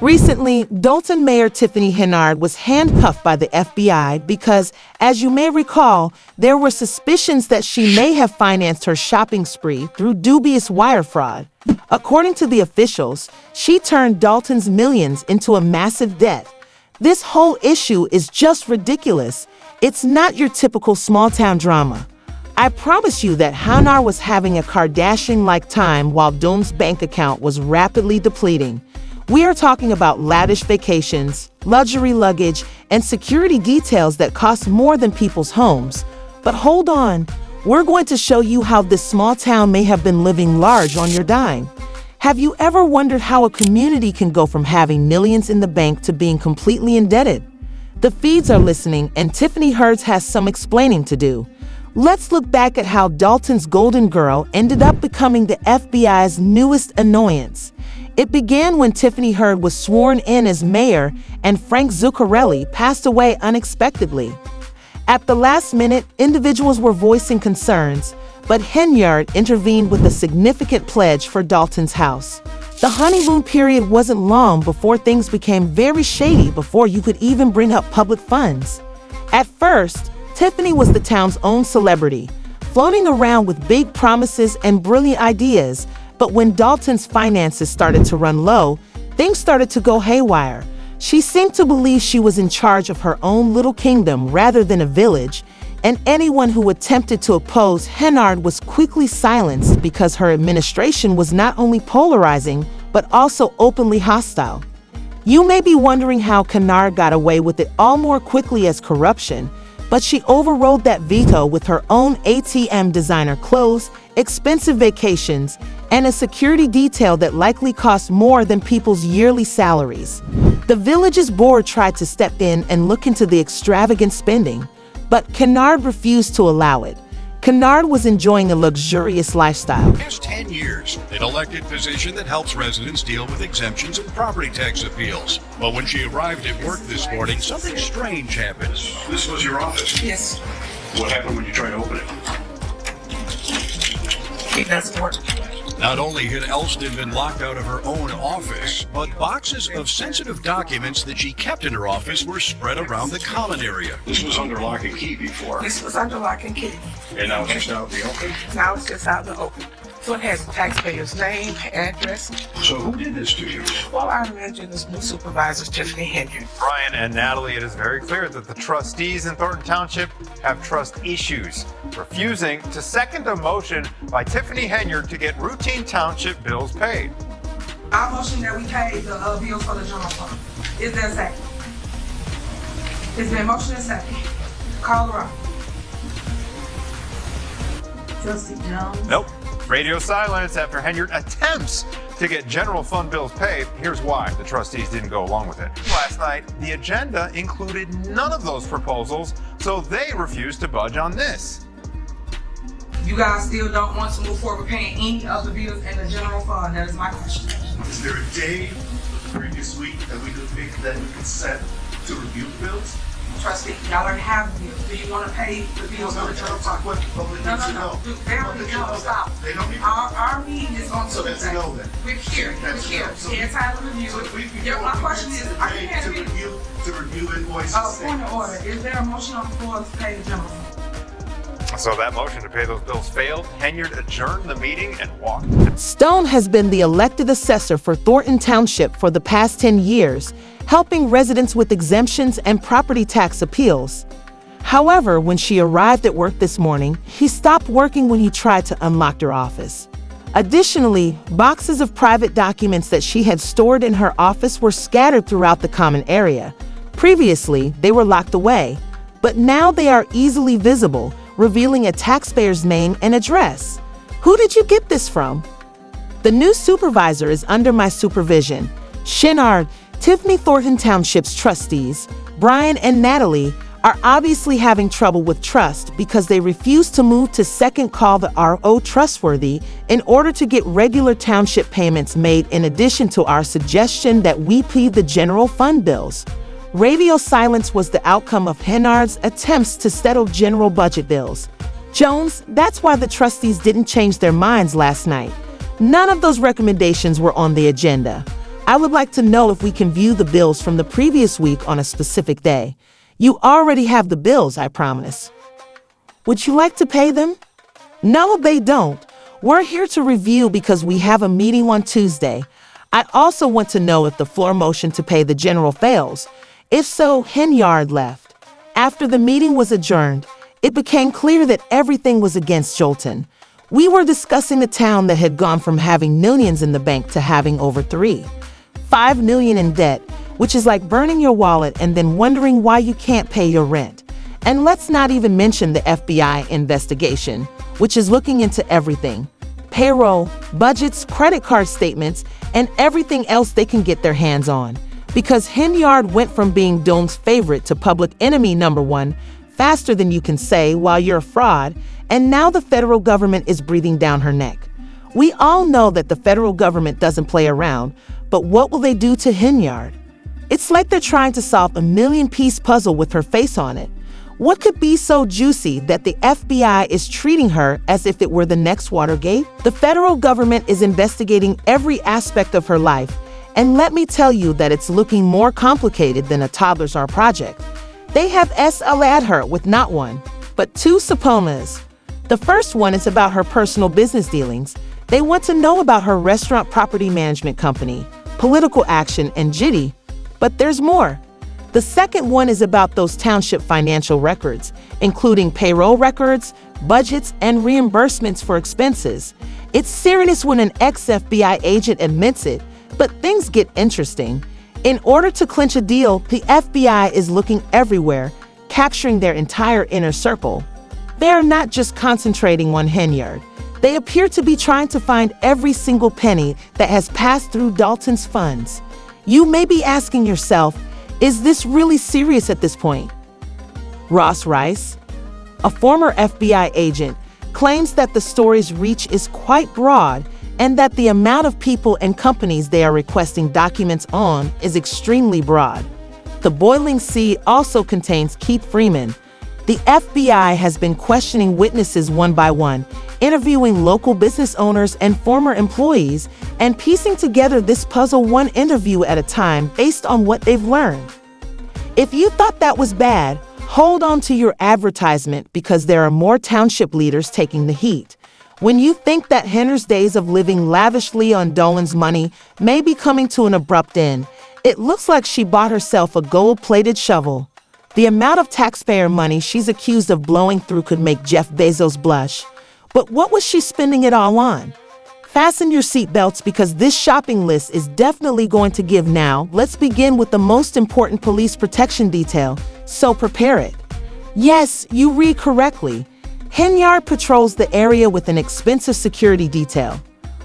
Recently, Dolton Mayor Tiffany Henyard was handcuffed by the FBI because, as you may recall, there were suspicions that she may have financed her shopping spree through dubious wire fraud. According to the officials, she turned Dolton's millions into a massive debt. This whole issue is just ridiculous. It's not your typical small-town drama. I promise you that Henyard was having a Kardashian-like time while Dolton's bank account was rapidly depleting. We are talking about lavish vacations, luxury luggage, and security details that cost more than people's homes. But hold on, we're going to show you how this small town may have been living large on your dime. Have you ever wondered how a community can go from having millions in the bank to being completely indebted? The feeds are listening, and Tiffany Henyard has some explaining to do. Let's look back at how Dolton's golden girl ended up becoming the FBI's newest annoyance. It began when Tiffany Henyard was sworn in as mayor and Frank Zuccarelli passed away unexpectedly. At the last minute, individuals were voicing concerns, but Henyard intervened with a significant pledge for Dolton's house. The honeymoon period wasn't long before things became very shady before you could even bring up public funds. At first, Tiffany was the town's own celebrity, floating around with big promises and brilliant ideas. But when Dolton's finances started to run low, things started to go haywire. She seemed to believe she was in charge of her own little kingdom rather than a village, and anyone who attempted to oppose Henyard was quickly silenced because her administration was not only polarizing, but also openly hostile. You may be wondering how Henyard got away with it all more quickly as corruption, but she overrode that veto with her own ATM designer clothes, expensive vacations, and a security detail that likely cost more than people's yearly salaries. The village's board tried to step in and look into the extravagant spending, but Henyard refused to allow it. Henyard was enjoying a luxurious lifestyle. Past 10 years, an elected position that helps residents deal with exemptions and property tax appeals. But when she arrived at work this morning, something strange happened. This was your office? Yes. What happened when you tried to open it? It doesn't work. Not only had Elston been locked out of her own office, but boxes of sensitive documents that she kept in her office were spread around the common area. This was under lock and key before. This was under lock and key. And now it's just out in the open? Now it's just out in the open. So it has the taxpayer's name, address. So who did this to you? Well, I imagine this new supervisor, Tiffany Henyard. Brian and Natalie, it is very clear that the trustees in Thornton Township have trust issues, refusing to second a motion by Tiffany Henyard to get routine township bills paid. I motion that we pay the bills for the general fund. Is there a second? It's been motion and second. Call the roll. Trustee Jones? Nope. Radio silence after Henyard attempts to get general fund bills paid. Here's why the trustees didn't go along with it. Last night, the agenda included none of those proposals, so they refused to budge on this. You guys still don't want to move forward paying any of the bills in the general fund? That is my question. Is there a day the previous week that we could pick that we could set to review the bills? Trustee, y'all already have the bills. Do you want to pay the bills for the general fund? What the public No, needs to no, know. no. They don't need to know. Stop. They don't need to Our meeting is on So that's Tuesday. no then. We're here. We're That's here. no. So- We're entitled to review So it. we Yeah, my question is, are you to having me? review invoices. Point of order. Is there a motion on the floor to pay the general fund? So that motion to pay those bills failed. Henyard adjourned the meeting and walked. Stone has been the elected assessor for Thornton Township for the past 10 years, helping residents with exemptions and property tax appeals. However, when she arrived at work this morning, he stopped working when he tried to unlock her office. Additionally, boxes of private documents that she had stored in her office were scattered throughout the common area. Previously, they were locked away, but now they are easily visible, revealing a taxpayer's name and address. Who did you get this from? The new supervisor is under my supervision. Henyard, Tiffany Thornton Township's trustees, Brian and Natalie, are obviously having trouble with trust because they refuse to move to second call the RO trustworthy in order to get regular township payments made in addition to our suggestion that we pay the general fund bills. Radio silence was the outcome of Henyard's attempts to settle general budget bills. Jones, that's why the trustees didn't change their minds last night. None of those recommendations were on the agenda. I would like to know if we can view the bills from the previous week on a specific day. You already have the bills, I promise. Would you like to pay them? No, they don't. We're here to review because we have a meeting on Tuesday. I also want to know if the floor motion to pay the general fails. If so, Henyard left. After the meeting was adjourned, it became clear that everything was against Dolton. We were discussing a town that had gone from having millions in the bank to having over $5 million in debt, which is like burning your wallet and then wondering why you can't pay your rent. And let's not even mention the FBI investigation, which is looking into everything: payroll, budgets, credit card statements, and everything else they can get their hands on. Because Henyard went from being Dolton's favorite to public enemy #1 faster than you can say while you're a fraud, and now the federal government is breathing down her neck. We all know that the federal government doesn't play around, but what will they do to Henyard? It's like they're trying to solve a million-piece puzzle with her face on it. What could be so juicy that the FBI is treating her as if it were the next Watergate? The federal government is investigating every aspect of her life, and let me tell you that it's looking more complicated than a Toddlers R project. They have SLA'd her with not one, but 2 subpoenas. The first one is about her personal business dealings. They want to know about her restaurant property management company, political action, and jitty. But there's more. The second one is about those township financial records, including payroll records, budgets, and reimbursements for expenses. It's serious when an ex-FBI agent admits it, but things get interesting. In order to clinch a deal, the FBI is looking everywhere, capturing their entire inner circle. They are not just concentrating on Henyard. They appear to be trying to find every single penny that has passed through Dolton's funds. You may be asking yourself, is this really serious at this point? Ross Rice, a former FBI agent, claims that the story's reach is quite broad and that the amount of people and companies they are requesting documents on is extremely broad. The Boiling Sea also contains Keith Freeman. The FBI has been questioning witnesses one by one, interviewing local business owners and former employees, and piecing together this puzzle one interview at a time based on what they've learned. If you thought that was bad, hold on to your advertisement because there are more township leaders taking the heat. When you think that Henner's days of living lavishly on Dolan's money may be coming to an abrupt end, it looks like she bought herself a gold-plated shovel. The amount of taxpayer money she's accused of blowing through could make Jeff Bezos blush. But what was she spending it all on? Fasten your seatbelts because this shopping list is definitely going to give now. Let's begin with the most important police protection detail, so prepare it. Yes, you read correctly. Henyard patrols the area with an expensive security detail.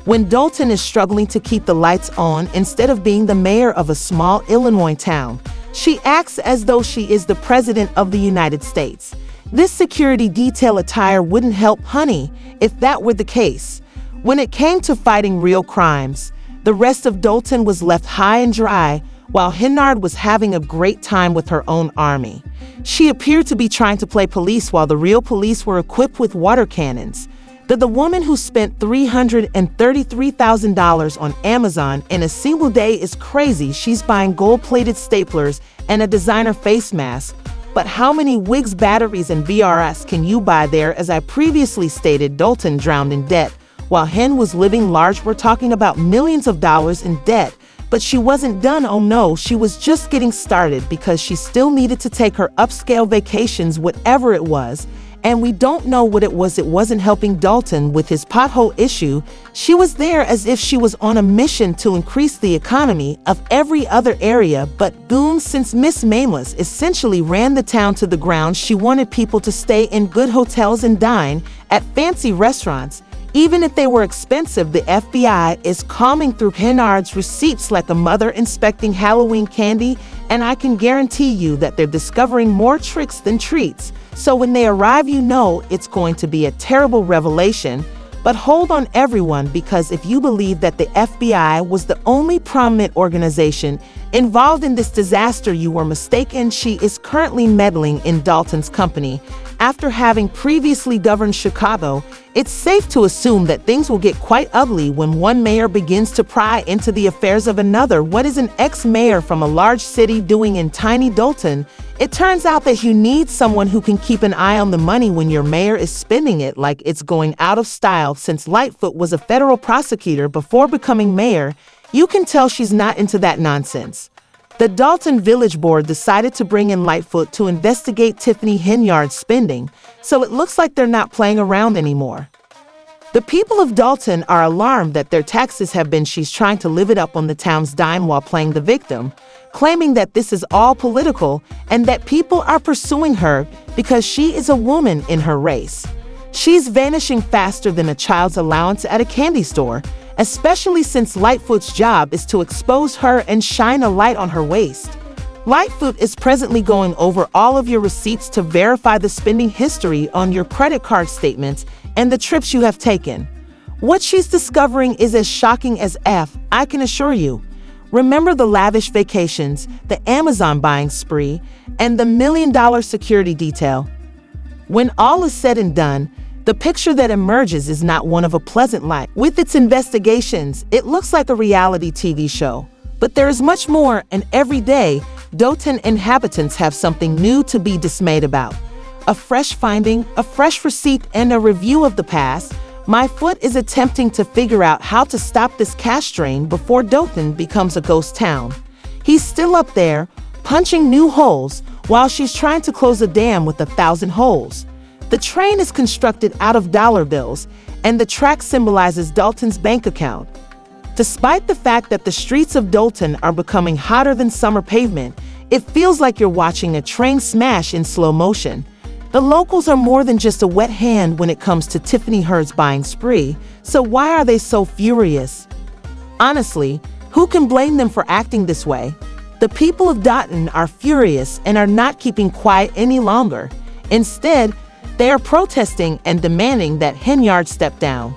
When Dolton is struggling to keep the lights on instead of being the mayor of a small Illinois town, she acts as though she is the president of the United States. This security detail attire wouldn't help Honey if that were the case. When it came to fighting real crimes, the rest of Dolton was left high and dry while Henyard was having a great time with her own army. She appeared to be trying to play police while the real police were equipped with water cannons. The woman who spent $333,000 on Amazon in a single day is crazy. She's buying gold-plated staplers and a designer face mask. But how many wigs, batteries, and VRS can you buy there? As I previously stated, Dolton drowned in debt. While Hen was living large, we're talking about millions of dollars in debt. But she wasn't done. Oh no, she was just getting started because she still needed to take her upscale vacations, whatever it was. And we don't know what it was. It wasn't helping Dolton with his pothole issue. She was there as if she was on a mission to increase the economy of every other area. But goons, since Miss Mameless essentially ran the town to the ground, she wanted people to stay in good hotels and dine at fancy restaurants. Even if they were expensive, the FBI is combing through Henyard's receipts like a mother inspecting Halloween candy, and I can guarantee you that they're discovering more tricks than treats. So when they arrive, you know it's going to be a terrible revelation. But hold on, everyone, because if you believe that the FBI was the only prominent organization Involved in this disaster, you were mistaken. She is currently meddling in Dolton's company. After having previously governed Chicago, it's safe to assume that things will get quite ugly when one mayor begins to pry into the affairs of another. What is an ex-mayor from a large city doing in tiny Dolton? It turns out that you need someone who can keep an eye on the money when your mayor is spending it like it's going out of style. Since Lightfoot was a federal prosecutor before becoming mayor, you can tell she's not into that nonsense. The Dolton Village Board decided to bring in Lightfoot to investigate Tiffany Henyard's spending, so it looks like they're not playing around anymore. The people of Dolton are alarmed that their taxes have been she's trying to live it up on the town's dime while playing the victim, claiming that this is all political and that people are pursuing her because she is a woman in her race. She's vanishing faster than a child's allowance at a candy store, especially since Lightfoot's job is to expose her and shine a light on her waist. Lightfoot is presently going over all of your receipts to verify the spending history on your credit card statements and the trips you have taken. What she's discovering is as shocking as I can assure you. Remember the lavish vacations, the Amazon buying spree, and the $1 million security detail? When all is said and done, the picture that emerges is not one of a pleasant light. With its investigations, it looks like a reality TV show. But there is much more, and every day, Dolton inhabitants have something new to be dismayed about. A fresh finding, a fresh receipt, and a review of the past. My foot is attempting to figure out how to stop this cash drain before Dolton becomes a ghost town. He's still up there, punching new holes, while she's trying to close a dam with 1,000 holes. The train is constructed out of dollar bills, and the track symbolizes Dolton's bank account. Despite the fact that the streets of Dolton are becoming hotter than summer pavement, it feels like you're watching a train smash in slow motion. The locals are more than just a wet hand when it comes to Tiffany Henyard's buying spree, so why are they so furious? Honestly, who can blame them for acting this way? The people of Dolton are furious and are not keeping quiet any longer. Instead, they are protesting and demanding that Henyard step down.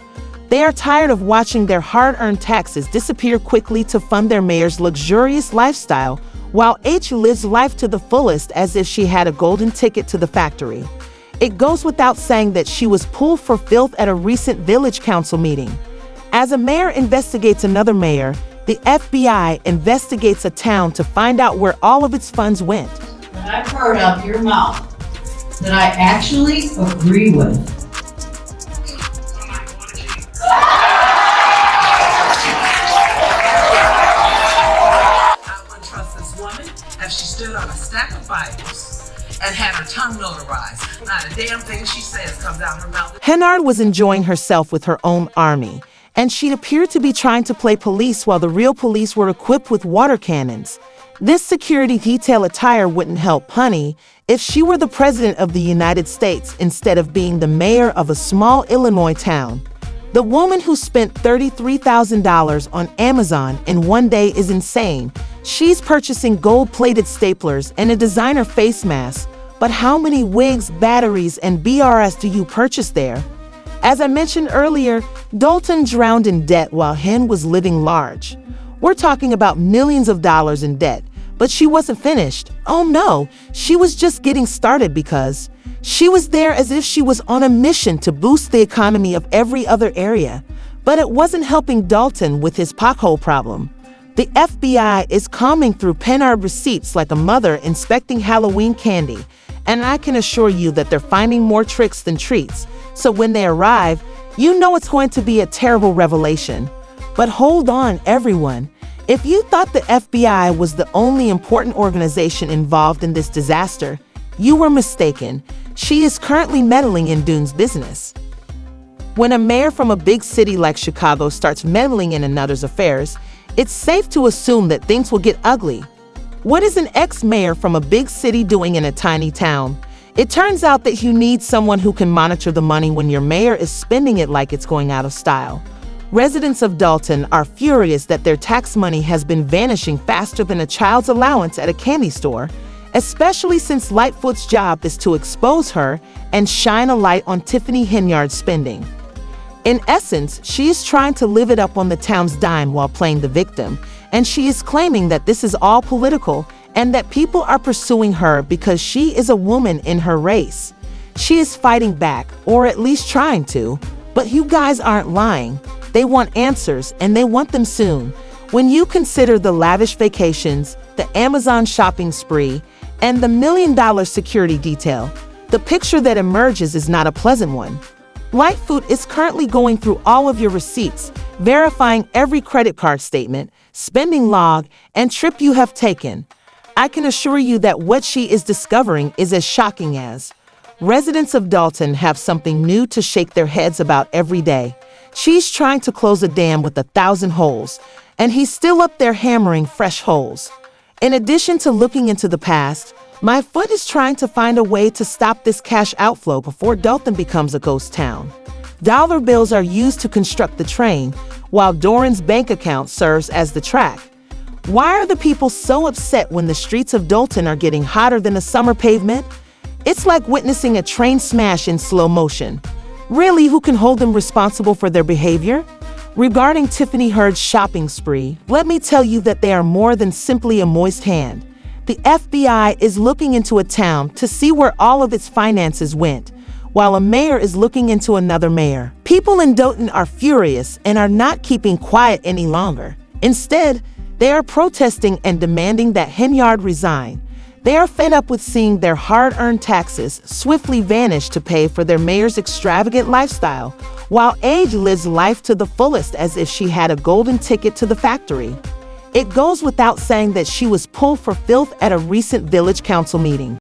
They are tired of watching their hard-earned taxes disappear quickly to fund their mayor's luxurious lifestyle, while H lives life to the fullest as if she had a golden ticket to the factory. It goes without saying that she was pulled for filth at a recent village council meeting. As a mayor investigates another mayor, the FBI investigates a town to find out where all of its funds went. That I've heard out of your mouth that I actually agree with. I wouldn't trust this woman if she stood on a stack of Bibles and had her tongue notarized. Not a damn thing she says comes out her mouth. Henyard was enjoying herself with her own army, and she appeared to be trying to play police while the real police were equipped with water cannons. This security detail attire wouldn't help Honey if she were the president of the United States instead of being the mayor of a small Illinois town. The woman who spent $33,000 on Amazon in one day is insane. She's purchasing gold-plated staplers and a designer face mask. But how many wigs, batteries, and BRS do you purchase there? As I mentioned earlier, Dolton drowned in debt while Hen was living large. We're talking about millions of dollars in debt. But she wasn't finished. Oh no, she was just getting started because she was there as if she was on a mission to boost the economy of every other area. But it wasn't helping Dolton with his pothole problem. The FBI is combing through Henyard receipts like a mother inspecting Halloween candy, and I can assure you that they're finding more tricks than treats. So when they arrive, you know it's going to be a terrible revelation. But hold on, everyone. If you thought the FBI was the only important organization involved in this disaster, you were mistaken. She is currently meddling in Dune's business. When a mayor from a big city like Chicago starts meddling in another's affairs, it's safe to assume that things will get ugly. What is an ex-mayor from a big city doing in a tiny town? It turns out that you need someone who can monitor the money when your mayor is spending it like it's going out of style. Residents of Dolton are furious that their tax money has been vanishing faster than a child's allowance at a candy store, especially since Lightfoot's job is to expose her and shine a light on Tiffany Henyard's spending. In essence, she is trying to live it up on the town's dime while playing the victim, and she is claiming that this is all political and that people are pursuing her because she is a woman in her race. She is fighting back, or at least trying to, but you guys aren't lying. They want answers, and they want them soon. When you consider the lavish vacations, the Amazon shopping spree, and the $1 million security detail, the picture that emerges is not a pleasant one. Lightfoot is currently going through all of your receipts, verifying every credit card statement, spending log, and trip you have taken. I can assure you that what she is discovering is as shocking as. Residents of Dolton have something new to shake their heads about every day. She's trying to close a dam with 1,000 holes, and he's still up there hammering fresh holes. In addition to looking into the past, my foot is trying to find a way to stop this cash outflow before Dolton becomes a ghost town. Dollar bills are used to construct the train, while Doran's bank account serves as the track. Why are the people so upset when the streets of Dolton are getting hotter than a summer pavement? It's like witnessing a train smash in slow motion. Really, who can hold them responsible for their behavior? Regarding Tiffany Henyard's shopping spree, let me tell you that they are more than simply a moist hand. The FBI is looking into a town to see where all of its finances went, while a mayor is looking into another mayor. People in Dolton are furious and are not keeping quiet any longer. Instead, they are protesting and demanding that Henyard resign. They are fed up with seeing their hard-earned taxes swiftly vanish to pay for their mayor's extravagant lifestyle, while Age lives life to the fullest as if she had a golden ticket to the factory. It goes without saying that she was pulled for filth at a recent village council meeting.